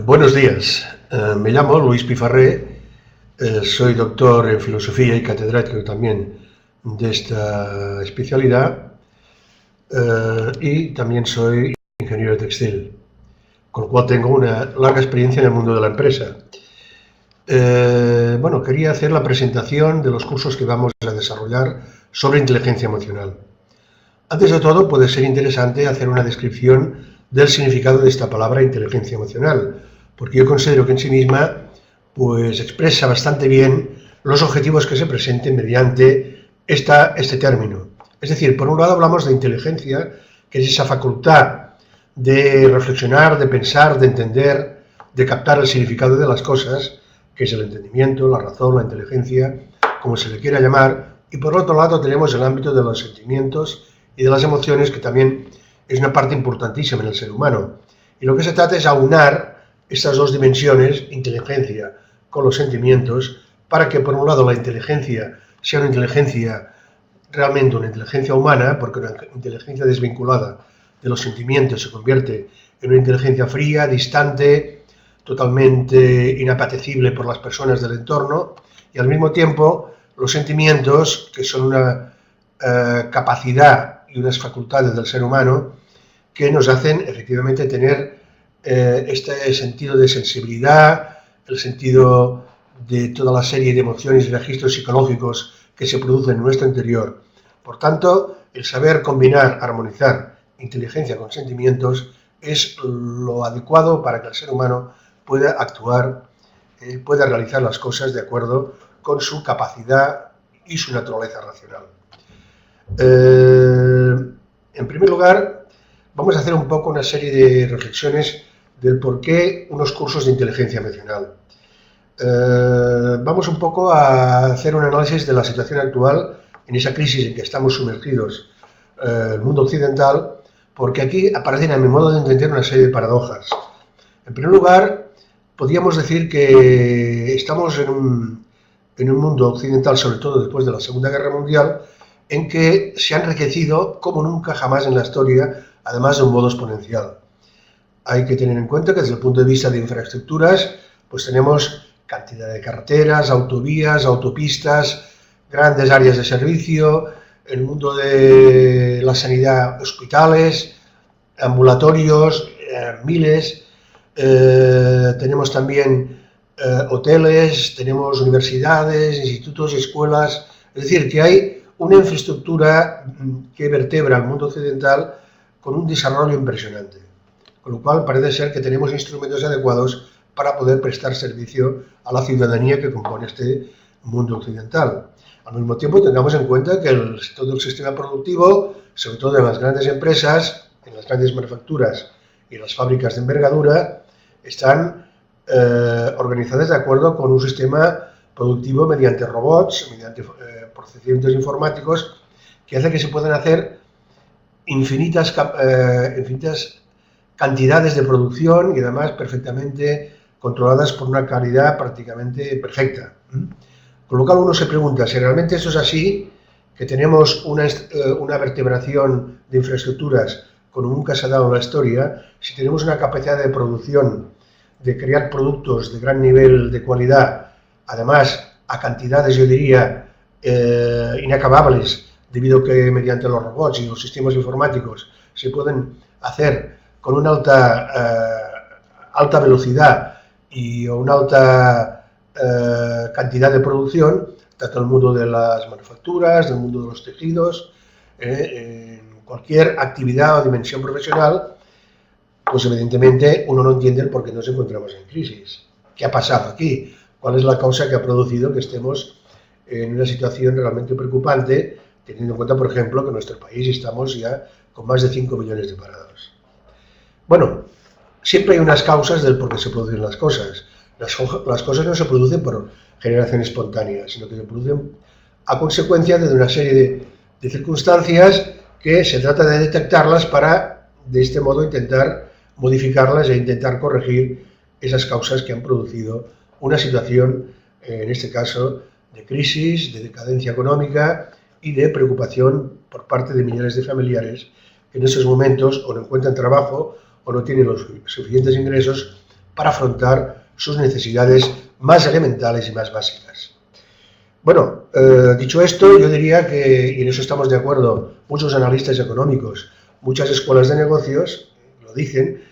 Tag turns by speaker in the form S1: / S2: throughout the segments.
S1: Buenos días, me llamo Luis Pifarré, soy doctor en filosofía y catedrático también de esta especialidad y también soy ingeniero textil, con lo cual tengo una larga experiencia en el mundo de la empresa. Bueno, quería hacer la presentación de los cursos que vamos a desarrollar sobre inteligencia emocional. Antes de todo, puede ser interesante hacer una descripción del significado de esta palabra inteligencia emocional, porque yo considero que en sí misma pues, expresa bastante bien los objetivos que se presenten mediante este término. Es decir, por un lado hablamos de inteligencia, que es esa facultad de reflexionar, de pensar, de entender, de captar el significado de las cosas, que es el entendimiento, la razón, la inteligencia, como se le quiera llamar, y por otro lado tenemos el ámbito de los sentimientos y de las emociones, que también es una parte importantísima en el ser humano. Y lo que se trata es aunar estas dos dimensiones, inteligencia con los sentimientos, para que por un lado la inteligencia sea una inteligencia realmente una inteligencia humana, porque una inteligencia desvinculada de los sentimientos se convierte en una inteligencia fría, distante, totalmente inapetecible por las personas del entorno, y al mismo tiempo los sentimientos, que son una capacidad y unas facultades del ser humano que nos hacen efectivamente tener este sentido de sensibilidad, el sentido de toda la serie de emociones y registros psicológicos que se producen en nuestro interior. Por tanto, el saber combinar, armonizar inteligencia con sentimientos es lo adecuado para que el ser humano pueda actuar, pueda realizar las cosas de acuerdo con su capacidad y su naturaleza racional. En primer lugar, vamos a hacer un poco una serie de reflexiones del por qué unos cursos de inteligencia emocional. Vamos un poco a hacer un análisis de la situación actual en esa crisis en que estamos sumergidos el mundo occidental, porque aquí aparecen a mi modo de entender una serie de paradojas. En primer lugar, podríamos decir que estamos en un mundo occidental, sobre todo después de la Segunda Guerra Mundial, en que se ha enriquecido como nunca jamás en la historia, además de un modo exponencial. Hay que tener en cuenta que desde el punto de vista de infraestructuras, pues tenemos cantidad de carreteras, autovías, autopistas, grandes áreas de servicio, el mundo de la sanidad, hospitales, ambulatorios, miles, tenemos también hoteles, tenemos universidades, institutos, escuelas, es decir, que hay una infraestructura que vertebra el mundo occidental con un desarrollo impresionante, con lo cual parece ser que tenemos instrumentos adecuados para poder prestar servicio a la ciudadanía que compone este mundo occidental. Al mismo tiempo, tengamos en cuenta que todo el sistema productivo, sobre todo en las grandes empresas, en las grandes manufacturas y las fábricas de envergadura, están organizadas de acuerdo con un sistema productivo mediante robots, mediante procedimientos informáticos, que hace que se puedan hacer infinitas cantidades de producción y además perfectamente controladas por una calidad prácticamente perfecta. Con lo cual uno se pregunta si realmente eso es así, que tenemos una vertebración de infraestructuras como nunca se ha dado en la historia, si tenemos una capacidad de producción, de crear productos de gran nivel de calidad, además a cantidades, yo diría, inacabables, debido a que mediante los robots y los sistemas informáticos se pueden hacer con una alta velocidad y una alta cantidad de producción, tanto en el mundo de las manufacturas, del mundo de los tejidos, en cualquier actividad o dimensión profesional, pues evidentemente uno no entiende el por qué nos encontramos en crisis. ¿Qué ha pasado aquí? ¿Cuál es la causa que ha producido que estemos en una situación realmente preocupante, teniendo en cuenta, por ejemplo, que en nuestro país estamos ya con más de 5 millones de parados? Bueno, siempre hay unas causas del por qué se producen las cosas. Las cosas no se producen por generación espontánea, sino que se producen a consecuencia de una serie de circunstancias que se trata de detectarlas para, de este modo, intentar modificarlas e intentar corregir esas causas que han producido una situación, en este caso, de crisis, de decadencia económica y de preocupación por parte de millones de familiares que en esos momentos o no encuentran trabajo o no tienen los suficientes ingresos para afrontar sus necesidades más elementales y más básicas. Bueno, dicho esto, yo diría que, y en eso estamos de acuerdo muchos analistas económicos, muchas escuelas de negocios lo dicen,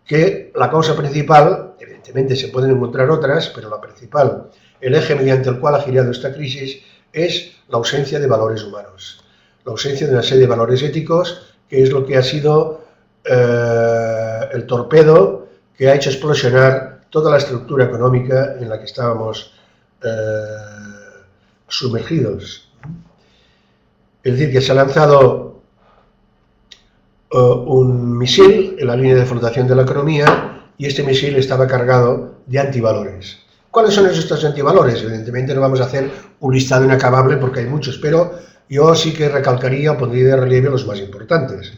S1: que la causa principal, evidentemente se pueden encontrar otras, pero la principal, el eje mediante el cual ha girado esta crisis, es la ausencia de valores humanos, la ausencia de una serie de valores éticos, que es lo que ha sido el torpedo que ha hecho explosionar toda la estructura económica en la que estábamos sumergidos. Es decir, que se ha lanzado un misil en la línea de flotación de la economía y este misil estaba cargado de antivalores. ¿Cuáles son estos antivalores? Evidentemente no vamos a hacer un listado inacabable porque hay muchos, pero yo sí que recalcaría o pondría de relieve los más importantes.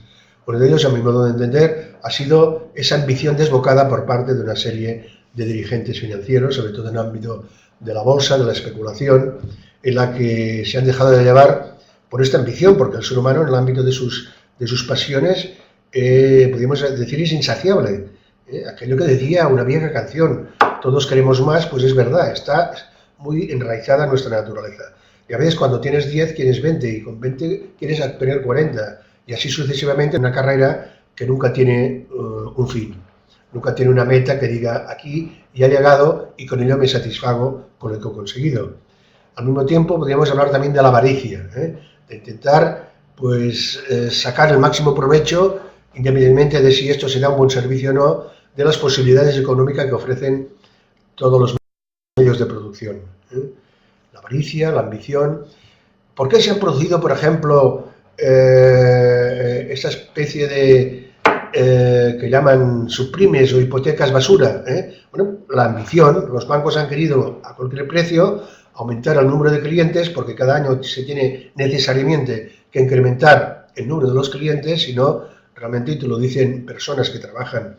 S1: Uno de ellos, a mi modo de entender, ha sido esa ambición desbocada por parte de una serie de dirigentes financieros, sobre todo en el ámbito de la bolsa, de la especulación, en la que se han dejado de llevar por esta ambición, porque el ser humano en el ámbito de sus pasiones, podríamos decir, es insaciable. Aquello que decía una vieja canción, todos queremos más, pues es verdad, está muy enraizada en nuestra naturaleza. Y a veces cuando tienes 10 quieres 20 y con 20 quieres tener 40 y así sucesivamente en una carrera que nunca tiene un fin, nunca tiene una meta que diga aquí ya he llegado y con ello me satisfago con lo que he conseguido. Al mismo tiempo podríamos hablar también de la avaricia, de intentar pues sacar el máximo provecho, independientemente de si esto será un buen servicio o no, de las posibilidades económicas que ofrecen todos los medios de producción. La avaricia, la ambición. ¿Por qué se han producido, por ejemplo, esta especie de que llaman subprimes o hipotecas basura? Bueno, la ambición. Los bancos han querido a cualquier precio aumentar el número de clientes porque cada año se tiene necesariamente que incrementar el número de los clientes, si no, realmente, y te lo dicen personas que trabajan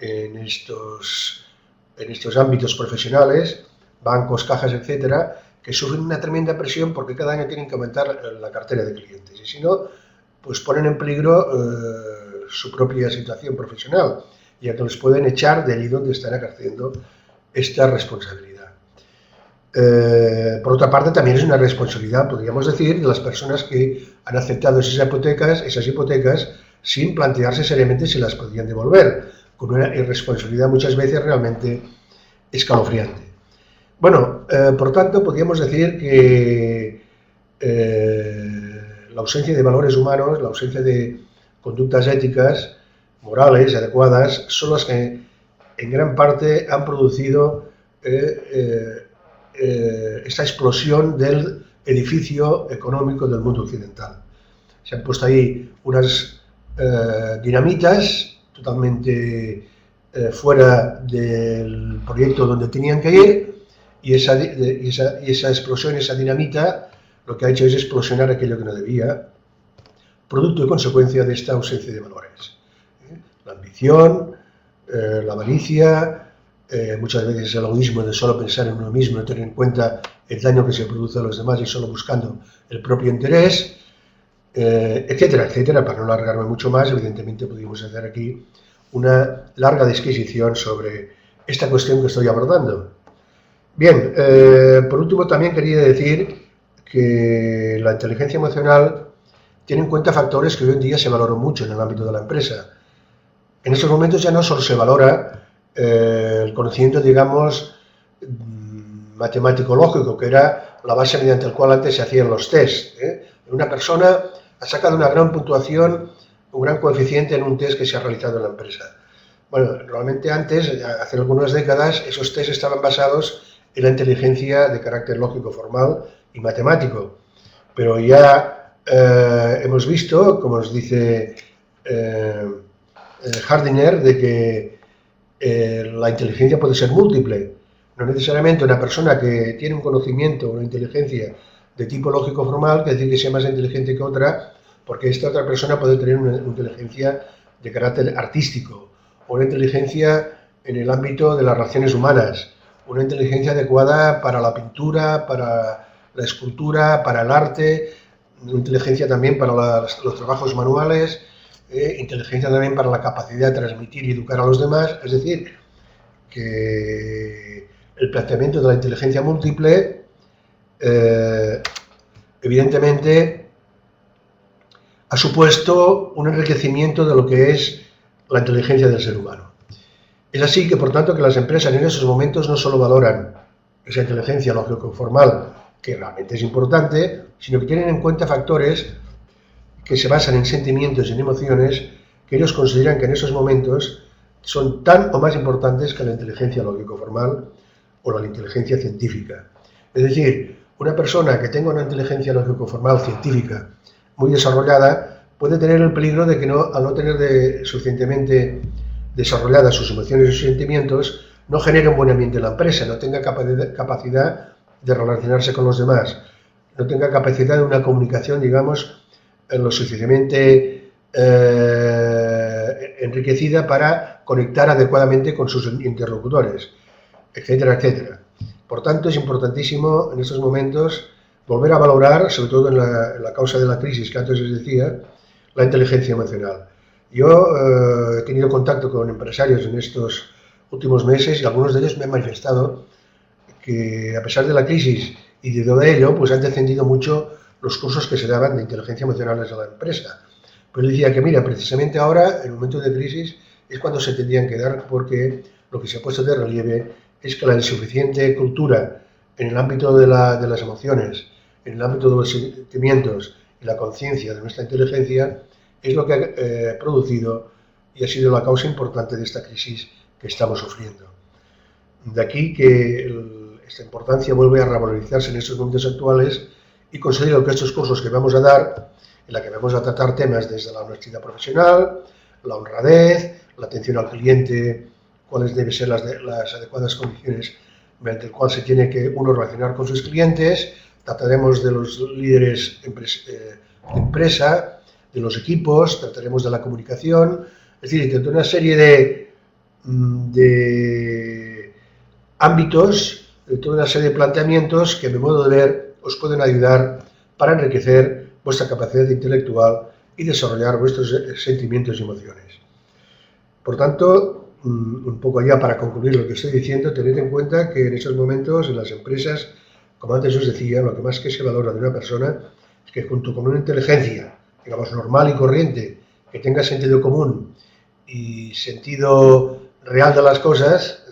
S1: en estos ámbitos profesionales, bancos, cajas, etcétera, que sufren una tremenda presión porque cada año tienen que aumentar la cartera de clientes y si no, pues ponen en peligro su propia situación profesional, ya que les pueden echar de allí donde están ejerciendo esta responsabilidad. Por otra parte, también es una responsabilidad, podríamos decir, de las personas que han aceptado esas hipotecas sin plantearse seriamente si las podían devolver, con una irresponsabilidad muchas veces realmente escalofriante. Bueno, por tanto, podríamos decir que la ausencia de valores humanos, la ausencia de conductas éticas, morales, adecuadas, son las que en gran parte han producido esta explosión del edificio económico del mundo occidental. Se han puesto ahí unas dinamitas totalmente fuera del proyecto donde tenían que ir y esa explosión, esa dinamita, lo que ha hecho es explosionar aquello que no debía, producto y consecuencia de esta ausencia de valores. La ambición, la avaricia, muchas veces el egoísmo de solo pensar en uno mismo, no tener en cuenta el daño que se produce a los demás y solo buscando el propio interés, etcétera, etcétera. Para no alargarme mucho más, evidentemente podríamos hacer aquí una larga disquisición sobre esta cuestión que estoy abordando. Bien, por último también quería decir que la inteligencia emocional tiene en cuenta factores que hoy en día se valoran mucho en el ámbito de la empresa. En estos momentos ya no solo se valora el conocimiento, digamos, matemático-lógico, que era la base mediante la cual antes se hacían los test. Una persona ha sacado una gran puntuación, un gran coeficiente en un test que se ha realizado en la empresa. Bueno, realmente antes, hace algunas décadas, esos test estaban basados en la inteligencia de carácter lógico, formal y matemático. Pero ya hemos visto, como nos dice Hardinger, de que la inteligencia puede ser múltiple. No necesariamente una persona que tiene un conocimiento, una inteligencia de tipo lógico formal, quiere decir que sea más inteligente que otra, porque esta otra persona puede tener una inteligencia de carácter artístico, o una inteligencia en el ámbito de las relaciones humanas, una inteligencia adecuada para la pintura, para la escultura, para el arte, una inteligencia también para los trabajos manuales, inteligencia también para la capacidad de transmitir y educar a los demás. Es decir, que el planteamiento de la inteligencia múltiple, evidentemente, ha supuesto un enriquecimiento de lo que es la inteligencia del ser humano. Es así que, por tanto, que las empresas en esos momentos no solo valoran esa inteligencia lógico-formal, que realmente es importante, sino que tienen en cuenta factores que se basan en sentimientos y en emociones que ellos consideran que en esos momentos son tan o más importantes que la inteligencia lógico-formal o la inteligencia científica. Es decir, una persona que tenga una inteligencia lógico-formal científica muy desarrollada puede tener el peligro de que al no tener suficientemente desarrolladas sus emociones y sus sentimientos, no genere un buen ambiente en la empresa, no tenga capacidad de relacionarse con los demás, no tenga capacidad de una comunicación, digamos, lo suficientemente enriquecida para conectar adecuadamente con sus interlocutores, etcétera, etcétera. Por tanto, es importantísimo en estos momentos volver a valorar, sobre todo en la causa de la crisis que antes les decía, la inteligencia emocional. Yo he tenido contacto con empresarios en estos últimos meses y algunos de ellos me han manifestado que, a pesar de la crisis y de todo ello, pues han descendido mucho los cursos que se daban de inteligencia emocional desde la empresa. Pues decía que, mira, precisamente ahora, en el momento de crisis, es cuando se tendrían que dar, porque lo que se ha puesto de relieve es que la insuficiente cultura en el ámbito de las emociones, en el ámbito de los sentimientos y la conciencia de nuestra inteligencia, es lo que ha producido y ha sido la causa importante de esta crisis que estamos sufriendo. De aquí que esta importancia vuelve a revalorizarse en estos momentos actuales y considero que estos cursos que vamos a dar, en la que vamos a tratar temas desde la honestidad profesional, la honradez, la atención al cliente, cuáles deben ser las adecuadas condiciones mediante las cuales se tiene que uno relacionar con sus clientes, trataremos de los líderes de empresa, de los equipos, trataremos de la comunicación, es decir, de una serie de ámbitos, de toda una serie de planteamientos que, a mi modo de ver, os pueden ayudar para enriquecer vuestra capacidad intelectual y desarrollar vuestros sentimientos y emociones. Por tanto, un poco ya para concluir lo que estoy diciendo, tened en cuenta que en estos momentos en las empresas, como antes os decía, lo que más que se valora de una persona es que, junto con una inteligencia, digamos, normal y corriente, que tenga sentido común y sentido real de las cosas,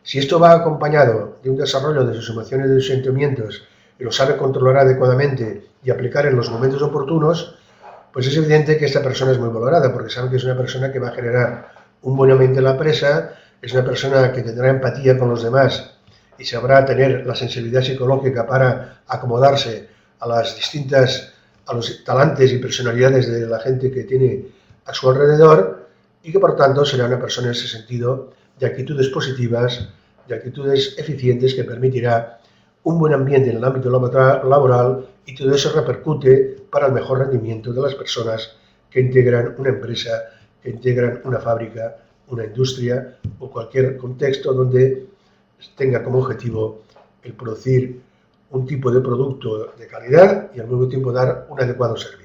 S1: si esto va acompañado de un desarrollo de sus emociones y de sus sentimientos y lo sabe controlar adecuadamente y aplicar en los momentos oportunos, pues es evidente que esta persona es muy valorada, porque sabe que es una persona que va a generar un buen ambiente en la empresa, es una persona que tendrá empatía con los demás y sabrá tener la sensibilidad psicológica para acomodarse a los talentos y personalidades de la gente que tiene a su alrededor, y que, por tanto, será una persona en ese sentido de actitudes positivas, de actitudes eficientes, que permitirá un buen ambiente en el ámbito laboral, y todo eso repercute para el mejor rendimiento de las personas que integran una empresa, que integran una fábrica, una industria o cualquier contexto donde tenga como objetivo el producir un tipo de producto de calidad y al mismo tiempo dar un adecuado servicio.